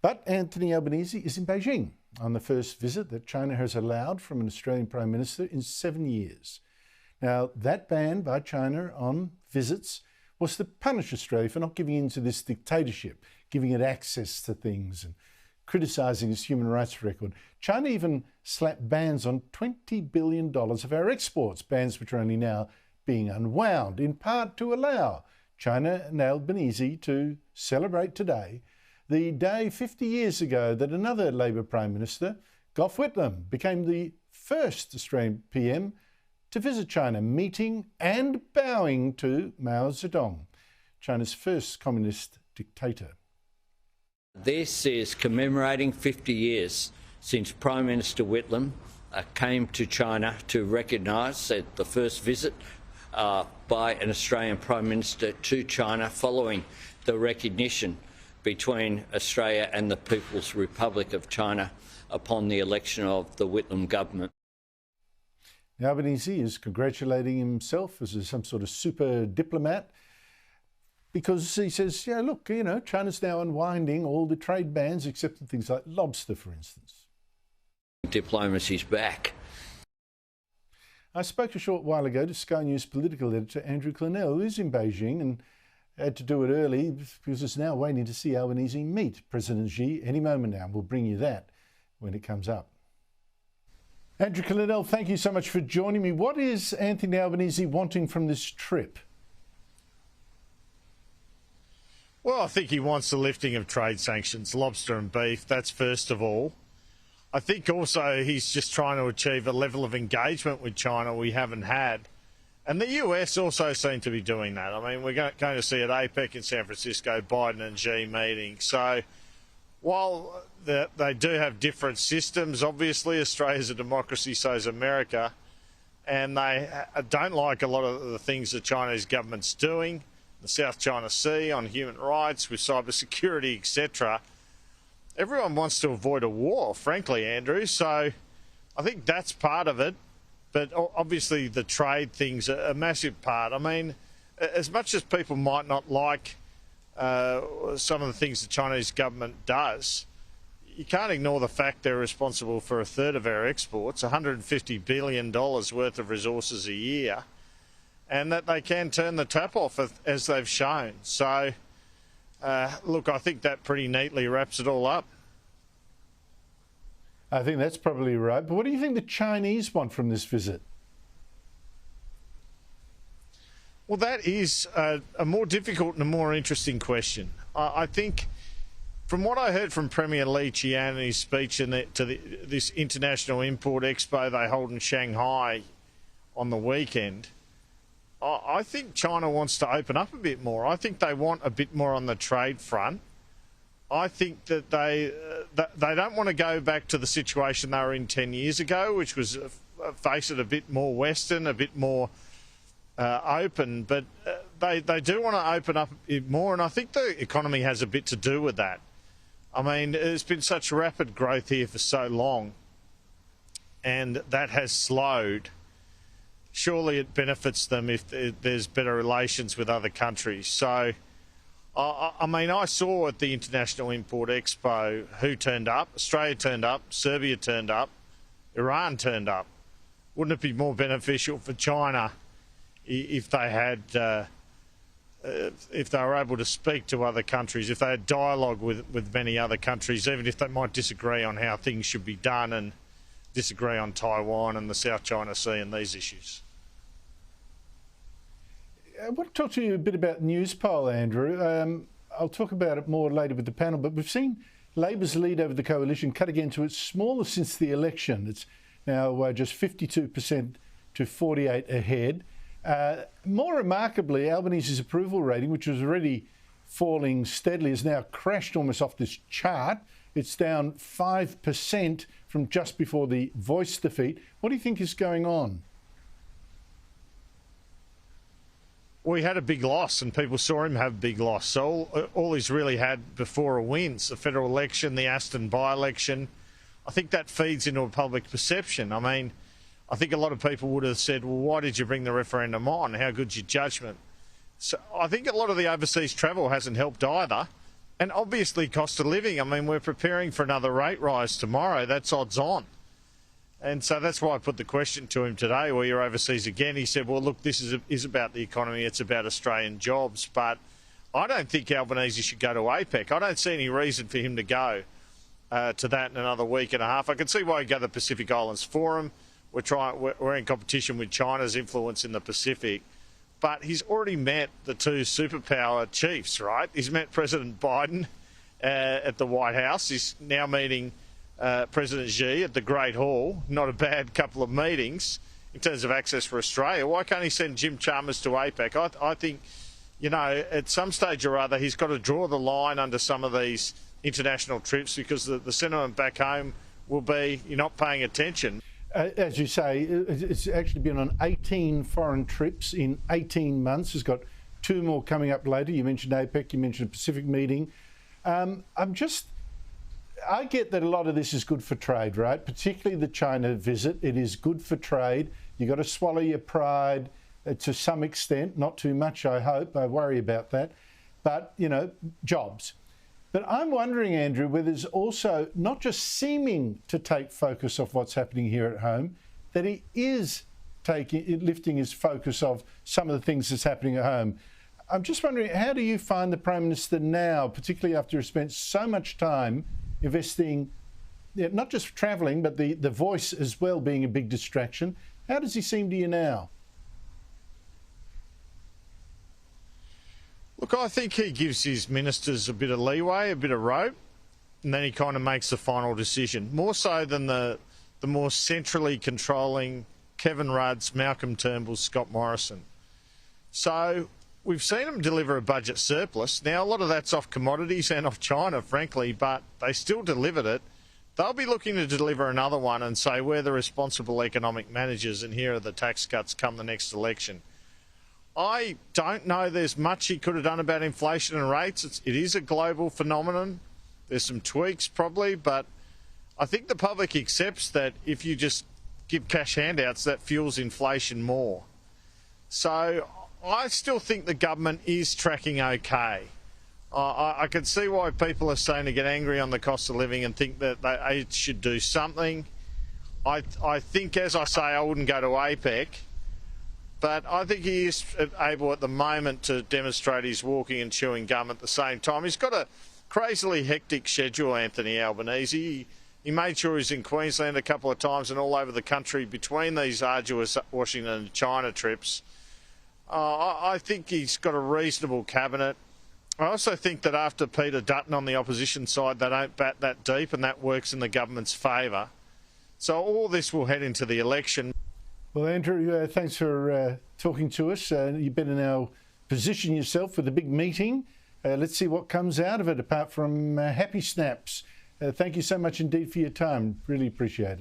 But Anthony Albanese is in Beijing on the first visit that China has allowed from an Australian Prime Minister in 7 years. Now, that ban by China on visits was to punish Australia for not giving in to this dictatorship, giving it access to things and criticising its human rights record. China even slapped bans on $20 billion of our exports, bans which are only now being unwound, in part to allow China and Albanese to celebrate today the day 50 years ago that another Labor Prime Minister, Gough Whitlam, became the first Australian PM to visit China, meeting and bowing to Mao Zedong, China's first communist dictator. This is commemorating 50 years since Prime Minister Whitlam came to China to recognise that the first visit by an Australian Prime Minister to China following the recognition between Australia and the People's Republic of China upon the election of the Whitlam government. Albanese is congratulating himself as some sort of super diplomat because he says, yeah, look, you know, China's now unwinding all the trade bans except for things like lobster, for instance. Diplomacy's back. I spoke a short while ago to Sky News political editor Andrew Clennell, who is in Beijing and had to do it early because it's now waiting to see Albanese meet President Xi any moment now. We'll bring you that when it comes up. Andrew Clennell, thank you so much for joining me. What is Anthony Albanese wanting from this trip? Well, I think he wants the lifting of trade sanctions, lobster and beef, that's first of all. I think also he's just trying to achieve a level of engagement with China we haven't had. And the US also seem to be doing that. I mean, we're going to see at APEC in San Francisco, Biden and Xi meeting. So while they do have different systems, obviously Australia's a democracy, so is America, and they don't like a lot of the things the Chinese government's doing, the South China Sea, on human rights, with cybersecurity, etc. Everyone wants to avoid a war, frankly, Andrew, so I think that's part of it. But obviously the trade thing's a massive part. I mean, as much as people might not like some of the things the Chinese government does, you can't ignore the fact they're responsible for a third of our exports, $150 billion worth of resources a year, and that they can turn the tap off as they've shown. So, look, I think that pretty neatly wraps it all up. I think that's probably right. But what do you think the Chinese want from this visit? Well, that is a more difficult and a more interesting question. I think from what I heard from Premier Li Qian in his speech this International Import Expo they hold in Shanghai on the weekend, I think China wants to open up a bit more. I think they want a bit more on the trade front. I think that they don't want to go back to the situation they were in 10 years ago, which was, face it, a bit more Western, a bit more open. But they do want to open up a bit more, and I think the economy has a bit to do with that. I mean, there's been such rapid growth here for so long, and that has slowed. Surely it benefits them if there's better relations with other countries. So, I mean, I saw at the International Import Expo who turned up. Australia turned up, Serbia turned up, Iran turned up. Wouldn't it be more beneficial for China if they had, if they were able to speak to other countries, if they had dialogue with many other countries, even if they might disagree on how things should be done and disagree on Taiwan and the South China Sea and these issues? I want to talk to you a bit about Newspoll, Andrew. I'll talk about it more later with the panel, but we've seen Labor's lead over the coalition cut again to its smallest since the election. It's now just 52% to 48 ahead. More remarkably, Albanese's approval rating, which was already falling steadily, has now crashed almost off this chart. It's down 5% from just before the Voice defeat. What do you think is going on? Well, he had a big loss, and people saw him have a big loss. So all he's really had before are wins, the federal election, the Aston by-election. I think that feeds into a public perception. I mean, I think a lot of people would have said, well, why did you bring the referendum on? How good's your judgment? So I think a lot of the overseas travel hasn't helped either. And obviously cost of living. I mean, we're preparing for another rate rise tomorrow. That's odds on. And so that's why I put the question to him today, where you're overseas again. He said, well, look, this is about the economy. It's about Australian jobs. But I don't think Albanese should go to APEC. I don't see any reason for him to go to that in another week and a half. I can see why he'd go to the Pacific Islands Forum. We're in competition with China's influence in the Pacific. But he's already met the two superpower chiefs, right? He's met President Biden at the White House. He's now meeting President Xi at the Great Hall. Not a bad couple of meetings in terms of access for Australia. Why can't he send Jim Chalmers to APEC? I think, you know, at some stage or other, he's got to draw the line under some of these international trips, because the sentiment back home will be, you're not paying attention. As you say, it's actually been on 18 foreign trips in 18 months. It's got 2 more coming up later. You mentioned APEC, you mentioned a Pacific meeting. I get that a lot of this is good for trade, right? Particularly the China visit. It is good for trade. You've got to swallow your pride to some extent, not too much, I hope. I worry about that. But, you know, jobs. But I'm wondering, Andrew, whether there's also not just seeming to take focus off what's happening here at home, that he is lifting his focus of some of the things that's happening at home. I'm just wondering, how do you find the Prime Minister now, particularly after he's spent so much time investing, not just travelling, but the voice as well being a big distraction? How does he seem to you now? Look, I think he gives his ministers a bit of leeway, a bit of rope, and then he kind of makes the final decision, more so than the more centrally controlling Kevin Rudd's, Malcolm Turnbull's, Scott Morrison. So we've seen them deliver a budget surplus. Now, a lot of that's off commodities and off China, frankly, but they still delivered it. They'll be looking to deliver another one and say, we're the responsible economic managers and here are the tax cuts come the next election. I don't know there's much he could have done about inflation and rates. It is a global phenomenon. There's some tweaks probably, but I think the public accepts that if you just give cash handouts, that fuels inflation more. So I still think the government is tracking okay. I can see why people are starting to get angry on the cost of living and think that they should do something. I think, as I say, I wouldn't go to APEC. But I think he is able at the moment to demonstrate he's walking and chewing gum at the same time. He's got a crazily hectic schedule, Anthony Albanese. He made sure he's in Queensland a couple of times and all over the country between these arduous Washington and China trips. I think he's got a reasonable cabinet. I also think that after Peter Dutton on the opposition side, they don't bat that deep, and that works in the government's favour. So all this will head into the election. Well, Andrew, thanks for talking to us. You better now position yourself for the big meeting. Let's see what comes out of it, apart from happy snaps. Thank you so much indeed for your time. Really appreciate it.